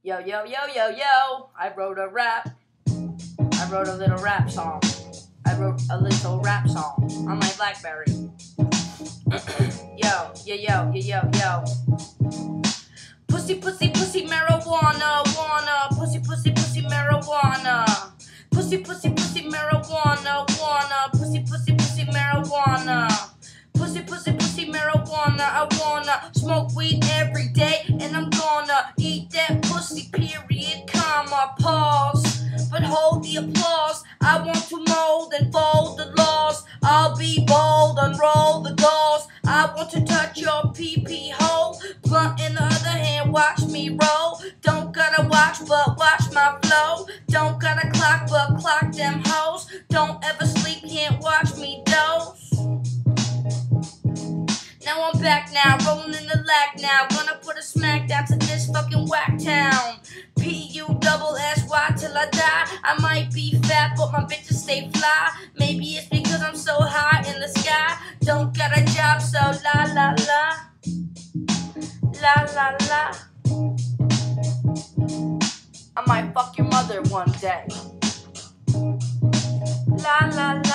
Yo, yo, yo, yo, yo. I wrote a rap. I wrote a little rap song. I wrote a little rap song on my Blackberry. Yo, yo, yo, yo, yo, yo. Pussy, pussy, pussy, marijuana, wanna. Pussy, pussy, pussy, marijuana. Pussy, pussy, pussy, marijuana, wanna. Pussy, pussy, pussy, marijuana. Pussy, pussy, pussy, marijuana. I wanna smoke weed every day, and I'm gonna eat that pussy, period, comma, pause. But hold the applause. I want to mold and fold the laws. I'll be bold, unroll the goals. I want to touch your pee-pee hole. Blunt in the other hand, watch me roll. Don't gotta watch, but watch my flow. Don't gotta clock, but clock them hoes. Don't ever sleep, can't watch me doze. Now I'm back now, rolling in the lag now. Gonna put a smack down to this fucking whack town. P-U-double-S-Y till I die. I might be fat, but my bitches stay fly. Maybe it's because I'm so high in the sky. Don't got a job, so la la la. La la la. I might fuck your mother one day. La la la.